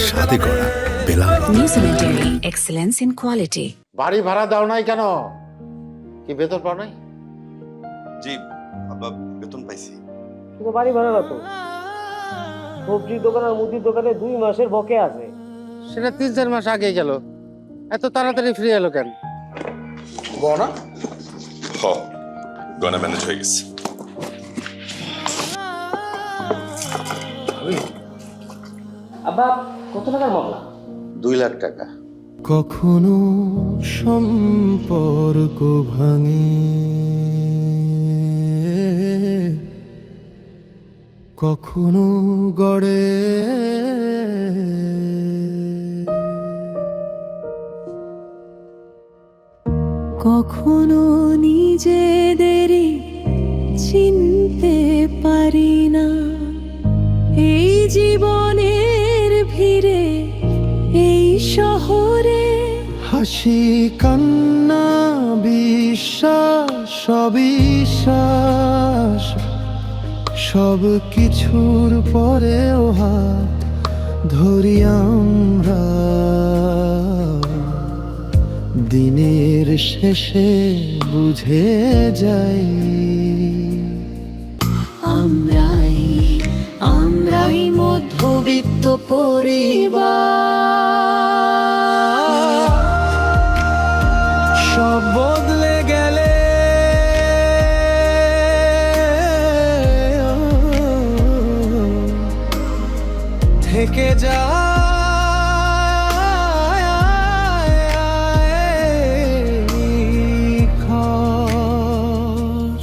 স্বাদে গড়া Belal New Zealand dairy excellence in quality. বাড়ি ভাড়া দাও নাই কেন? কি বেতন পাও নাই? জি আব্বা, বেতন পাইছি। কিন্তু বাড়ি ভাড়া না তো, সবজির দোকান আর মুদির দোকানে 2 মাসের বকে আছে। সেটা 3-4 মাস আগে গেল, এত তাড়াতাড়ি ফ্রি এলো কেন? গনা হ, গনা ম্যানেজ হয়ে গেছে। আব্বা কত টাকার মামলা? 2 লাখ টাকা। কখনো সম্পর্ক ভাঙে, কখনো গড়ে কখনো নিজেদেরই চিনতে পারি না, এই জীবনের ভিড়ে এই শহরে হাসি কান্না বিশ্বাস অবিশ্বাস সব কিছুর পরেও হাত ধরি আমরা, দিনের শেষে বুঝে যাই আমরাই মধ্যবিত্ত পরিবার। সব বদলে গেলে থেকে যায় ঘর।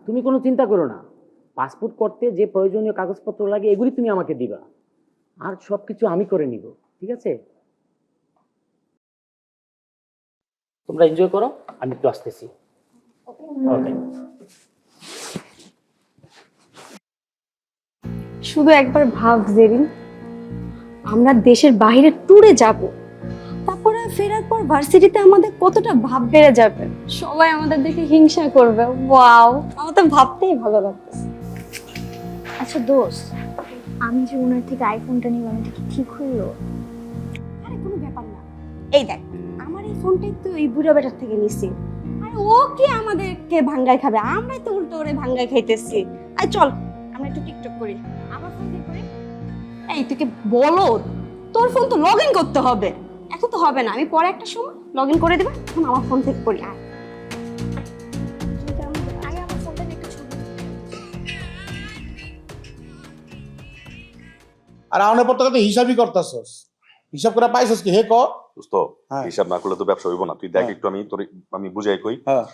তুমি কোনো চিন্তা করো না, পাসপোর্ট করতে যে প্রয়োজনীয় কাগজপত্র লাগে এগুলি তুমি আমাকে দিবা, আর সবকিছু আমি করে নিব, ঠিক আছে? তোমরা এনজয় করো, আমি একটু আসতেছি। ওকে। শুধু একবার ভাব জেরিন, আমরা দেশের বাইরে ট্যুরে যাব, তারপরে ফেরার পর ভার্সিটিতে আমাদের কতটা ভাব বেড়ে যাবে, সবাই আমাদের দেখে হিংসা করবে। ওয়াও, আমার তো ভাবতেই ভালো লাগতেছে। আচ্ছা দোস্ত, আমি যে ওনার থেকে আইফোনটা নিলাম, এটা কি ঠিক হইলো? আরে কোনো ব্যাপার না, এই দেখ আমার এই ফোনটাই তো এই বুড়া বেটার থেকে নিছি, আরে ও কি আমাদেরকে ভাঙ্গাই খাবে, আমরাই তো উল্টো ওরে ভাঙ্গাই খাইতেছি। আই চল আমরা একটু টিকটক করি। আমার ফোন দিয়ে করি। এই তুই কি বলো, তোর ফোন তো লগ ইন করতে হবে, এখন তো হবে না, আমি পরে একটা সময় লগ ইন করে দেবো, এখন আমার ফোন থেকে করি। আয় আগে আমার ফোনটা নিয়ে একটু ছবি। আর আউনের পর থেকে হিসাবই করতেছস, হিসাব করে পাইছস কি হে ক? দোস্ত, হ্যাঁ। হিসাব না করলে তো ব্যবসা হইব না। তুই দেখ হ্যাঁ। একটু, আমি বুঝাই কই। হ্যাঁ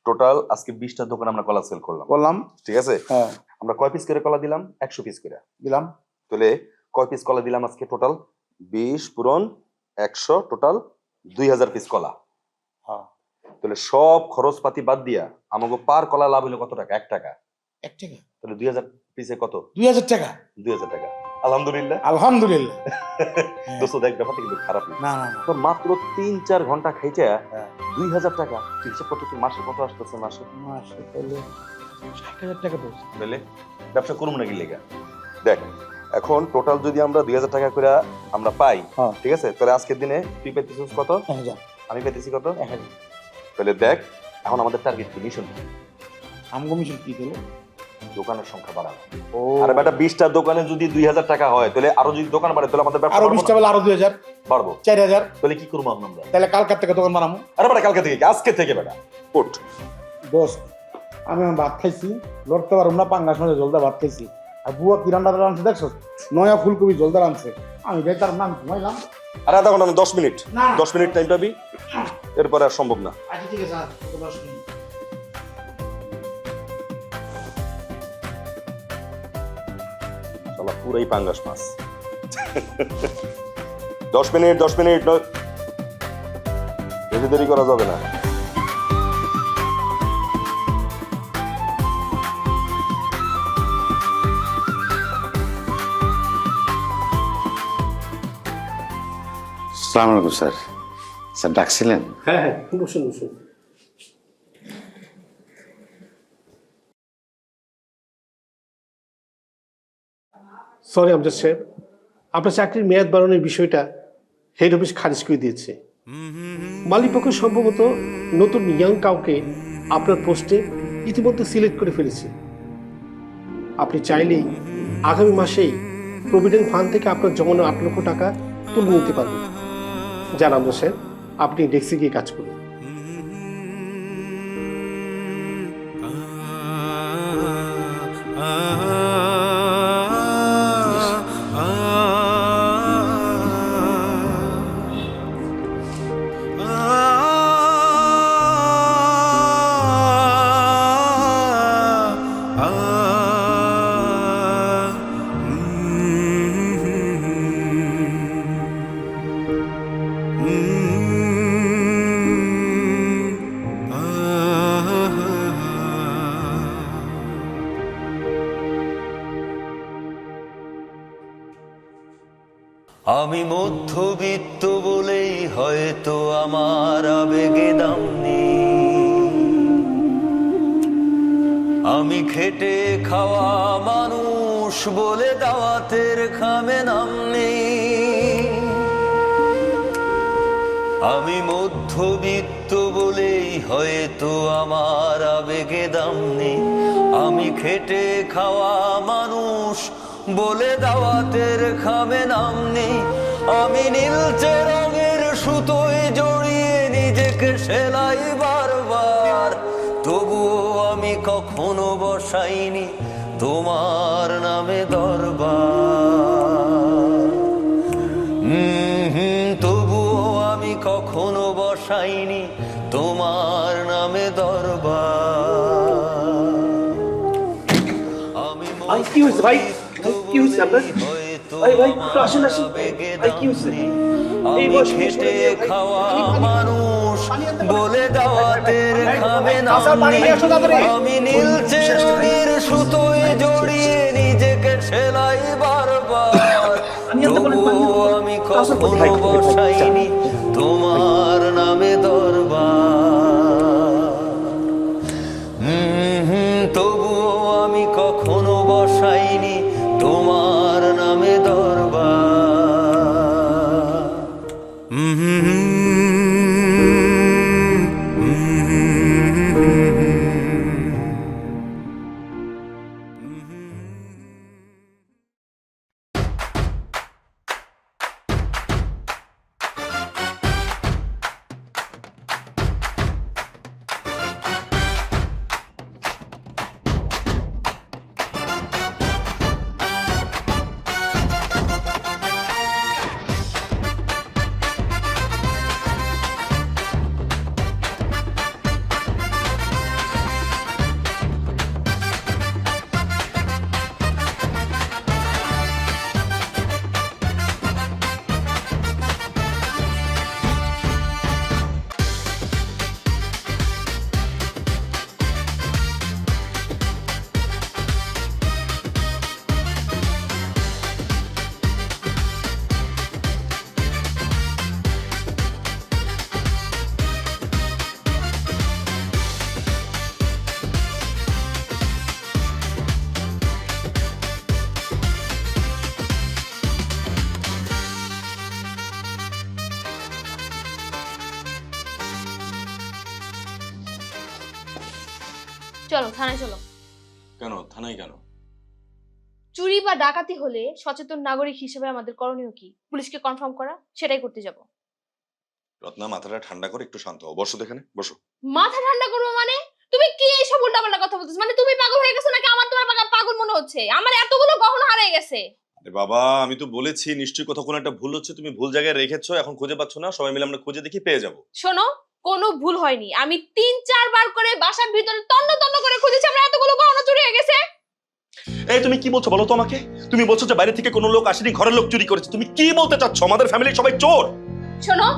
টোটাল আজকে 20টা দোকান আমরা কলা সেল করলাম, বললাম। ঠিক আছে? হ্যাঁ আমরা কয় পিস করে কলা দিলাম? 100 পিস করে দিলাম। তাহলে কয় পিস কলা দিলাম আজকে? টোটাল 20 পূরণ 100, টোটাল 2000 পিস কলা। হ্যাঁ তাহলে সব খরচপাতি বাদ দিয়া আমাকে পার কলা লাভ হলো কত টাকা? 1 টাকা। 1 টাকা। তাহলে 2000 পিসে কত? 2000 টাকা। 2000 টাকা। আলহামদুলিল্লাহ। আলহামদুলিল্লাহ। দোস্ত দেখ, ব্যাপারটা কিন্তু খারাপ না। না না না। তো মাত্র 3-4 ঘন্টা খাইছে হ্যাঁ। 2000 টাকা। তুই হিসাব করতে, তুই মাসে কত আসতেছে? মাসে তাহলে 60,000 টাকা দোষ। তাহলে ব্যবসা করবো নাকি লেগা? দেখ এখন টোটাল যদি আমরা 2000 টাকা করে আমরা পাই, হ্যাঁ। ঠিক আছে? তাহলে আজকের দিনে তুই পেতেছিস কত? 1000। আমি পেতেছি কত? 1000। তাহলে দেখ এখন আমাদের টার্গেট কি, মিশন কি? আমগো মিশন কি দিল? দোকানের সংখ্যা বাড়ানো। ও আরে বেটা, 20টা দোকানে যদি 2000 টাকা হয়, তাহলে আরো যদি দোকান বাড়ে তাহলে আমাদের ব্যবসা আরো বাড়বো 20টা না? বেলা আরো 2000, বাড়বো। 4000। তাহলে কি করবো আমরা? তাহলে কালকার থেকে দোকান বানাবো। আরে বেটা, কালকে থেকে কি? আজকে থেকে বেটা কোট। দোস্ত, আমি ভাত খাইছি, লড়তে পারবো না, পাঙ্গাস মাঝে জলদা ভাত খাইছি। আর বুয়া কি রান্না রান্না দেখছো? নয়া ফুলকপি জলদা রানছে। আমি যাই তার নাম ঘুমাইলাম। আরে আধা ঘন্টা, 10 মিনিট। না। 10 মিনিট টাইম পাবি, এরপরে আর সম্ভব না। আচ্ছা ঠিক আছে, আর 10 মিনিট। শালা পুরাই পাঙ্গাস মাছ। 10 মিনিট, 10 মিনিট, বেশি দেরি করা যাবে না। আসসালামু আলাইকুম স্যার। স্যার ডাকছিলেন? হ্যাঁ হ্যাঁ, বসুন বসুন। সরি আমজাদ সাহেব, আপনার চাকরির মেয়াদ বাড়ানোর বিষয়টা হেড অফিস খারিজ করে দিয়েছে। মালিকপক্ষ সম্ভবত নতুন ইয়াং কাউকে আপনার পোস্টে ইতিমধ্যে সিলেক্ট করে ফেলেছে। আপনি চাইলেই আগামী মাসেই প্রভিডেন্ট ফান্ড থেকে আপনার জমানো 8 লক্ষ টাকা তুলে নিতে পারবেন। যান আমজাদ সাহেব, আপনি ডেস্কে গিয়ে কাজ করুন। আমি মধ্যবিত্ত বলেই হয়তো আমার আবেগে দাম নেই, আমি খেটে খাওয়া মানুষ বলে দাওয়াতের খামে নাম নেই। আমি মধ্যবিত্ত বলেই হয়তো আমার আবেগে দাম নেই, আমি খেটে খাওয়া মানুষ বলে দাওয়াতের খামে নাম নেই। আমি নীলচে রঙের সুতোয় জড়িয়ে নিজেকে সেলাই বারবার, তবুও আমি কখনো বসাইনি তোমার নামে দরবার। তবুও আমি কখনো বসাইনি তোমার নামে দরবার। আমি কি হয়েছে ভাই? কি হয়েছে আপনার? ভাই ভাই আসেন আসেন। ভাই কি হয়েছে? এই বয়সে খেটে খাওয়া মানুষ বলে দাওয়াতের খামে নাম নেই। আমি নীলচে রঙের সুতোয় জড়িয়ে নিজেকে সেলাই বারবার, তবুও আমি কখনো বসাইনি তোমার নামে দরবার। তবুও আমি কখনো বসাইনি তোমার নামে দরবার। চলো থানায় চলো। কেন থানায় কেন? চুরি বা ডাকাতি হলে সচেতন নাগরিক হিসেবে আমাদের করণীয় কি? পুলিশকে কনফার্ম করা, সেটাই করতে যাব। রত্না, মাথাটা ঠান্ডা করে একটু শান্ত হও। বসো, এখানে বসো। মাথা ঠান্ডা করবো মানে? তুমি কি এইসব উল্টাপাল্টা কথা বলতেছ? মানে তুমি পাগল হয়ে গেছো নাকি আমার তোমার পাগল মনে হচ্ছে? আমার এতগুলো গহনা হারিয়ে গেছে। আরে বাবা, আমি তো বলেছি নিশ্চয়ই কোথাও কোনো একটা ভুল হচ্ছে, তুমি ভুল জায়গায় রেখেছো, এখন খুঁজে পাচ্ছ না, সবাই মিলে আমরা খুঁজে দেখি পেয়ে যাবো। শোনো, কোনো ভুল হয়নি। আমি 3-4 বার করে বাসার ভিতরে তন্ন তন্ন করে খুঁজেছি, আমার এতগুলো গহনা চুরি হয়ে গেছে। এই তুমি কি বলছো বলো তো আমাকে? তুমি বলছো যে বাইরে থেকে কোনো লোক আসেনি, ঘরের লোক চুরি করেছে। তুমি কি বলতে চাচ্ছ? আমাদের ফ্যামিলির সবাই চোর? শোনো,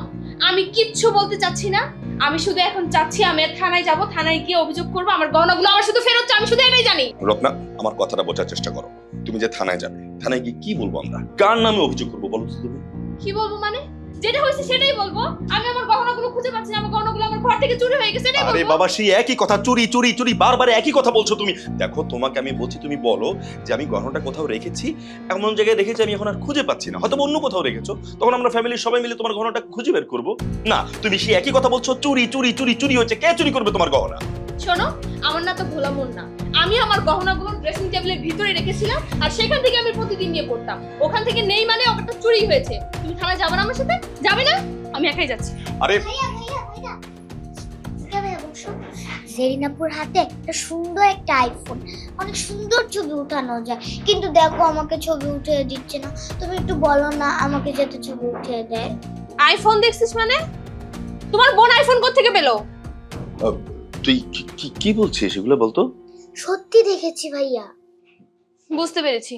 আমি কিচ্ছু বলতে চাচ্ছি না। আমি শুধু এখন চাচ্ছি আমি থানায় যাব, থানায় গিয়ে অভিযোগ করব আমার গহনাগুলো আমার শুধু ফেরত চাই। আমি শুধু এটাই জানি। রত্না, আমার কথাটা বোঝার চেষ্টা করো। তুমি যে থানায় যাবে, থানায় গিয়ে কি বলবো আমরা? কার নামে অভিযোগ করবো বলো তো তুমি? কি বলবো মানে? যেটা হয়েছে সেটাই বলবো। আমি আমার গহনাগুলো খুঁজে পাচ্ছি না, আমার গহনাগুলো আমার ঘর থেকে চুরি হয়ে গেছে, এটাই আরে বলবো। বাবা, সেই একই কথা, চুরি চুরি চুরি, বারবার একই কথা বলছো তুমি। দেখো, তোমাকে আমি বলছি, তুমি বলো যে আমি গহনাটা কোথাও রেখেছি, এমন জায়গায় রেখেছি আমি এখন আর খুঁজে পাচ্ছি না, হয়তো অন্য কোথাও রেখেছো, তখন আমরা ফ্যামিলির সবাই মিলে তোমার গহনাটা খুঁজে বের করবো। না, তুমি সেই একই কথা বলছো, চুরি চুরি চুরি চুরি হচ্ছে। কে চুরি করবে তোমার গহনা? শোনো, আমার না তো ভোলা মন না। আমি আমার গহনাগুলো ড্রেসিং টেবিলের ভিতরে রেখেছিলাম, আর সেখান থেকে আমি প্রতিদিন নিয়ে পড়তাম। ওখান থেকে নেই মানে ওটা চুরি হয়েছে। তুমি থানায় যাবে না আমার সাথে? যাবে না? আমি একাই যাচ্ছি। আরে জেরিনাপুর হাতে একটা সুন্দর একটা আইফোন, অনেক সুন্দর ছবি উঠানো যায়, কিন্তু দেখো আমাকে ছবি উঠিয়ে দিচ্ছে না। তুমি একটু বলো না আমাকে যাতে ছবি উঠিয়ে দেয়। আইফোন দেখছিস মানে? তোমার বোন আইফোন কোত্থেকে পেলো? তুই কি বলছিস এগুলো বলতো? সত্যি দেখেছি ভাইয়া। বুঝতে পেরেছি।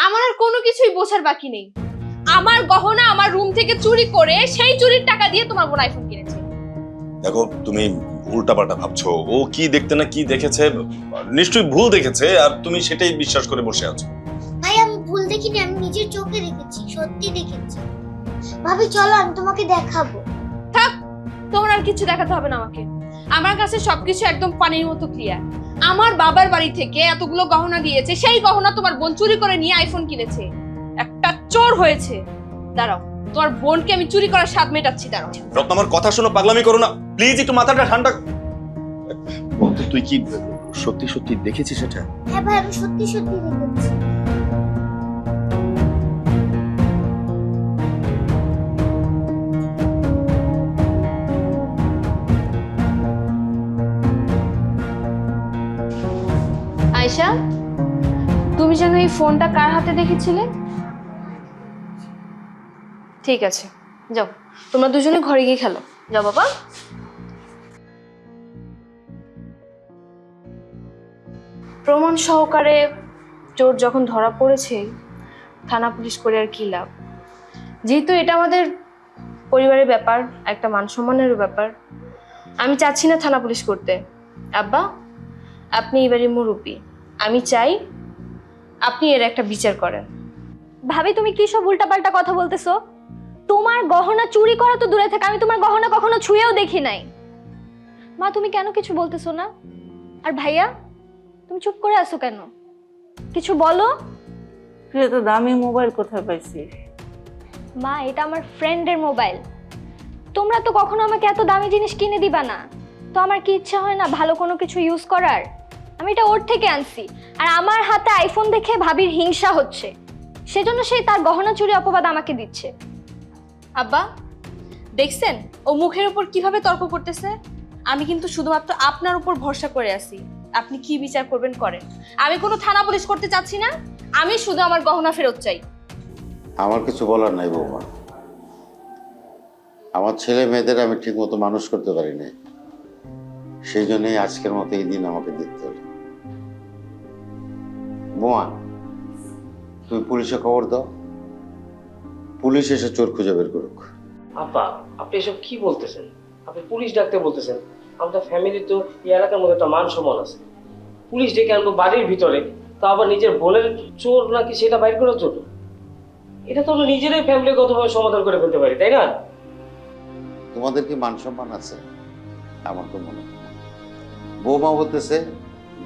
আমার আর কোনো কিছুই বোঝার বাকি নেই। আমার গহনা আমার রুম থেকে চুরি করে সেই চুরির টাকা দিয়ে তোমার বোন আইফোন কিনেছে। দেখো, তুমি উল্টাপাল্টা ভাবছো। ও কি দেখতে না কি দেখেছে, নিশ্চয়ই ভুল দেখেছে, আর তুমি সেটাই বিশ্বাস করে বসে আছো। ভাই আমি ভুল দেখিনি, আমি নিজের চোখে দেখেছি, সত্যি দেখেছি। ভাবি চলো আমি তোমাকে দেখাবো। থাক, তোমার আর কিছু দেখাতে হবে না আমাকে। আমার কাছে সবকিছু একদম পানির মতো ক্লিয়ার। আমার বাবার বাড়ি থেকে এতগুলো গহনা দিয়েছে, সেই গহনা তোমার বোন চুরি করে নিয়ে আইফোন কিনেছে। একটা চোর হয়েছে। দাঁড়াও, তোমার বোনকে আমি চুরি করার স্বাদ মেটাচ্ছি। দাঁড়াও। রত্ন, আমার কথা শোনো, পাগলামি করো না প্লিজ, একটু মাথাটা ঠান্ডা। বলতো, তুই কি সত্যি সত্যি দেখেছিস এটা? হ্যাঁ ভাই আমি সত্যি সত্যি দেখেছি। আয়শা, তুমি যেন এই ফোনটা কার হাতে দেখেছিলে? ঠিক আছে, যাও তোমরা দুজনে ঘরে গিয়ে খেলো। যাও বাবা। প্রমাণ সহকারে চোর যখন ধরা পড়েছে, থানা পুলিশ করে আর কি লাভ? যেহেতু এটা আমাদের পরিবারের ব্যাপার, একটা মান সম্মানেরও ব্যাপার, আমি চাচ্ছি না থানা পুলিশ করতে। আব্বা, আপনি এবারে মুরব্বী, আমি চাই আপনি এর একটা বিচার করেন। ভাবি তুমি কি সব উল্টাপাল্টা কথা বলতেছো? তোমার গহনা চুরি করা তো দূরে থাকে, আমি তোমার গহনা কখনো ছুঁয়েও দেখি নাই। মা তুমি কেন কিছু বলতেছো না? আর ভাইয়া তুমি চুপ করে আছো কেন? কিছু বলো। তুই এত দামি মোবাইল কোথায় পাইছিস? মা এটা আমার ফ্রেন্ডের মোবাইল। তোমরা তো কখনো আমাকে এত দামি জিনিস কিনে দিবা না, তো আমার কি ইচ্ছা হয় না ভালো কোনো কিছু ইউজ করার? আমি এটা ওর থেকে আনছি, আর আমার হাতে আইফোন দেখে ভাবির হিংসা হচ্ছে, সেজন্য সে তার গহনা চুরি অপবাদ আমাকে দিচ্ছে। আব্বা দেখছেন ও মুখের উপর কিভাবে তর্ক করতেছে? আমি কিন্তু শুধুমাত্র আপনার উপর ভরসা করে আছি, আপনি কি বিচার করবেন করেন। আমি কোনো থানা পুলিশ করতে চাচ্ছি না, আমি শুধু আমার গহনা ফেরত চাই। আমার কিছু বলার নাই বৌমা, আমার ছেলে মেয়েদের আমি ঠিক মতো মানুষ করতে পারি নাই, সেই জন্যই আজকের মতো এই দিন আমাকে দেখতে হলো। বৌমা তুই পুলিশে খবর দাও, পুলিশ এসে চোর খুঁজে বের করুক। আপা আপনি এসব কি বলতেছেন? আপনি পুলিশ ডাকতে বলতেছেন? আমাদের ফ্যামিলি তো এই এলাকার মধ্যে একটা মান সম্মান আছে। পুলিশ ডেকে আনবো বাড়ির ভিতরে, তা আবার নিজের বোনের চোর নাকি সেটা বাইর করার জন্য? এটা তো আমরা নিজেরাই ফ্যামিলিগতভাবে সমাধান করে ফেলতে পারি, তাই না? তোমাদের কি মান সম্মান আছে? আমার তো মনে হয় না। বৌমা বলতেছে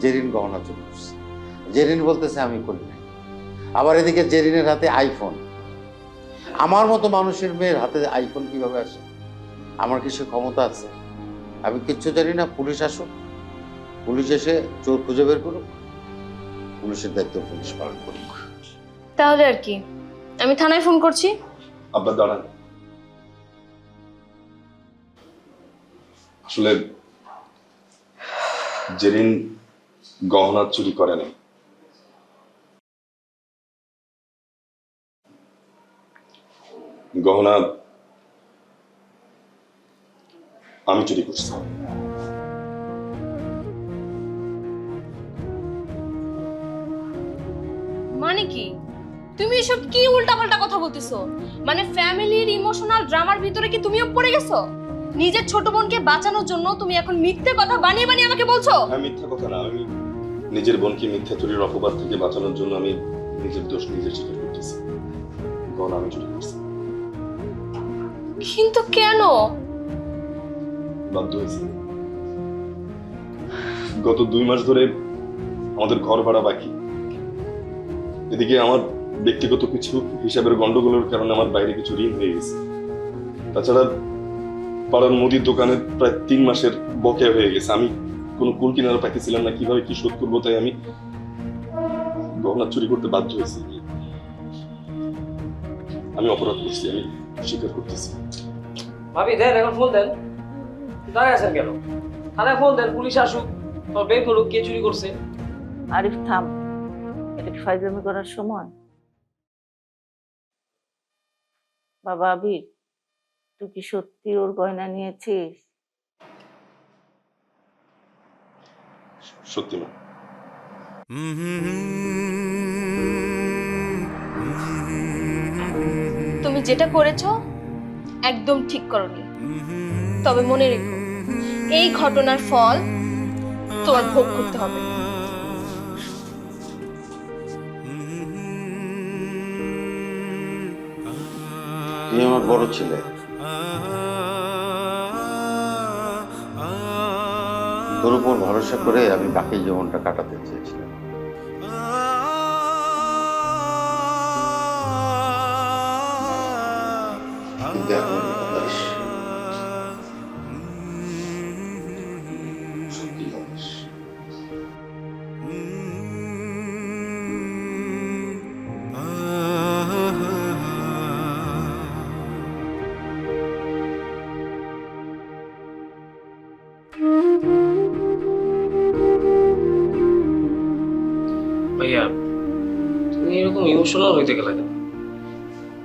জেরিন গহনা চুরি করছে, জেরিন বলতেছে আমি করি নাই। আবার এদিকে জেরিনের হাতে আইফোন। আমার মতো মানুষের মেয়ের হাতে আইফোন কিভাবে আসে? আমার কি সে ক্ষমতা আছে? আমি কিচ্ছু জানি না। পুলিশ আসুক, পুলিশ এসে চোর খুঁজে বের করুক, পুলিশের দায়িত্ব পুলিশ পালন করুক। তাহলে আর কি, আমি থানায় ফোন করছি। আব্বা দাঁড়ান, আসলে জেরিন গহনা চুরি করে না, গহনা আমি চুরি করছি। মানে কি? তুমি এসব কি উল্টাপাল্টা কথা বলতেছো? মানে ফ্যামিলির ইমোশনাল ড্রামার ভিতরে কি তুমিও পড়ে গেছো? নিজের ছোট বোনকে বাঁচানোর জন্য তুমি এখন মিথ্যে কথা বানিয়ে বানিয়ে আমাকে বলছো? আমি মিথ্যা কথা না, আমি নিজের বোনকে মিথ্যা চুরির অপবাদ থেকে বাঁচানোর জন্য আমি নিজের দোষ নিজে স্বীকার করতেছি। গহনা আমি চুরি করছি। কিন্তু কেন? বাধ্য হয়েছি। গত 2 মাস ধরে আমাদের ঘর ভাড়া বাকি, এদিকে আমার ব্যক্তিগত কিছু হিসাবের গন্ডগোলের কারণে আমার বাইরে কিছু ঋণ হয়ে গেছে। তাছাড়া পাড়ার মুদির দোকানের প্রায় 3 মাসের বকেয়া হয়ে গেছে। আমি কোনো কুল কিনারা পাইতেছিলাম না, কিভাবে কি শোধ করবো, তাই আমি গহনা চুরি করতে বাধ্য হয়েছি। আমি অপরাধ করছি, আমি স্বীকার করতেছি। ভাবি দেন, এখন ফোন দেন। দাঁড়ায় আছেন কেন? থানায় ফোন দেন, পুলিশ আসুক, তো বের করুক কে চুরি করছে। আরিফ থাম, এটা কি ফাইজলামি করার সময়? বাবা আবির, তুই কি সত্যি ওর গয়না নিয়েছিস? সত্যি না। তুমি যেটা করেছো একদম ঠিক করনি। তবে মনে রেখো, এই ঘটনার ফল তোমার ভোগ করতে হবে। তুমি আমার বড় ছেলে, তোর উপর ভরসা করে আমি বাকি জীবনটা কাটাতে চেয়েছিলাম। কিন্তু এখন হতাশ, সত্যি হতাশ। ভাইয়া তুমি এরকম ইমোশনাল হইতে গেলে কেন?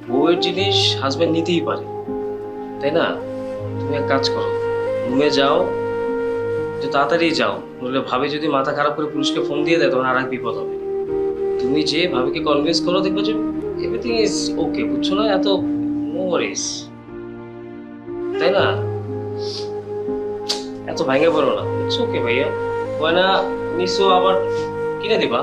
বউয়ের জিনিস হাজবেন্ড নিতেই পারে, তাই না? তুমি এক কাজ করো, রুমে যাও, যে তাড়াতাড়ি যাও, নইলে ভাবি যদি মাথা খারাপ করে পুলিশকে ফোন দিয়ে দেয় তখন আর এক বিপদ হবে। তুমি যে ভাবিকে কনভিন্স করো, দেখবে যে এভরিথিং ইজ ওকে, বুঝছো না? এত নো ওয়ারিস, তাই না? এত ভাঙে পড়ো না, ইটস ওকে ভাইয়া। গয়না নিশ্চয় আবার কিনে দিবা।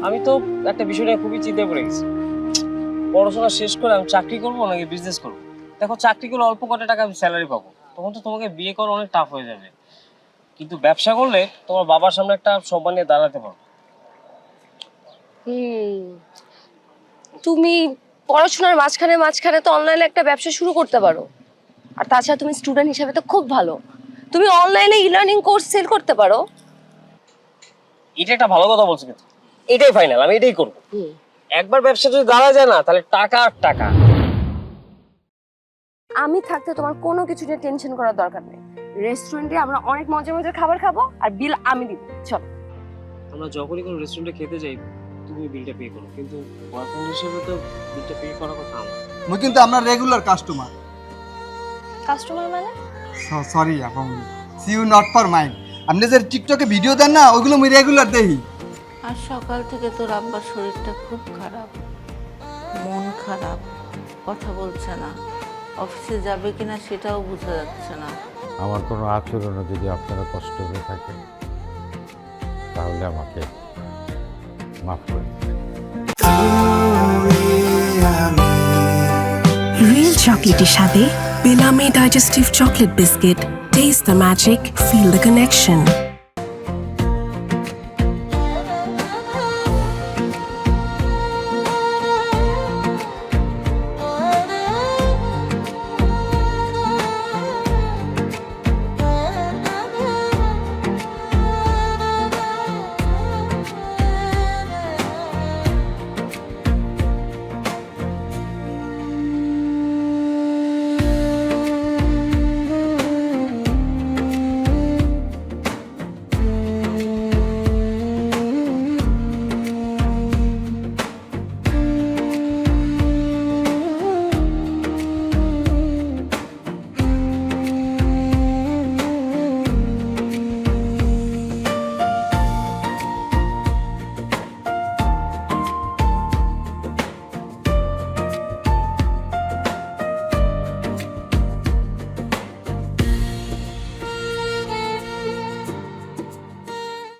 আমি তো একটা বিষয় নিয়ে খুবই চিন্তায় পড়ে গেছি। পড়াশোনা শেষ করে আমি চাকরি করবো নাকি বিজনেস করবো? দেখো, চাকরি করলে অল্প কত টাকা আমি স্যালারি পাবো, তখন তো তোমাকে বিয়ে করা অনেক টাফ হয়ে যাবে। কিন্তু ব্যবসা করলে তোমার বাবার সামনে একটা সম্মান নিয়ে দাঁড়াতে পারো। তুমি পড়াশোনার মাঝখানে মাঝখানে তো অনলাইনে একটা ব্যবসা শুরু করতে পারো। আর তাছাড়া তুমি স্টুডেন্ট হিসেবে তো খুব ভালো, তুমি অনলাইনে ই-লার্নিং কোর্স সেল করতে পারো। এটা একটা ভালো কথা বলছো, কিন্তু এটাই ফাইনাল, আমি এটাই করবো। একবার ব্যবসা যদি দাঁড়া যায় না, তাহলে টাকা আর টাকা। আমি থাকতে তোমার কোনো কিছু নিয়ে টেনশন করার দরকার নেই। রেস্টুরেন্টে আমরা অনেক মজার মজার খাবার খাবো, আর বিল আমি দিব। চলো, আমরা যখনই কোনো রেস্টুরেন্টে খেতে যাই তুমি বিলটা পে করো, কিন্তু বয়ফ্রেন্ড হিসেবে তো বিলটা পে করার কথা আমার। মুই কিন্তু আপনার রেগুলার কাস্টমার। কাস্টমার মানে? সরি আপন, see you not for mind. আপনি যে টিকটকে ভিডিও দেন না, ওইগুলো মুই রেগুলার দেখি। আর সকাল থেকে তোর আব্বার শরীরটা খুব খারাপ, মন খারাপ, কথা বলছে না, অফিসে যাবে কিনা সেটাও বোঝা যাচ্ছে না। আমার কোনো আচরণে যদি আপনারা কষ্ট হয়ে থাকেন তাহলে আমাকে মাফ করে দিন। Real chocolatey স্বাদে Bellamy Digestive Chocolate Biscuit. Taste the magic, feel the connection.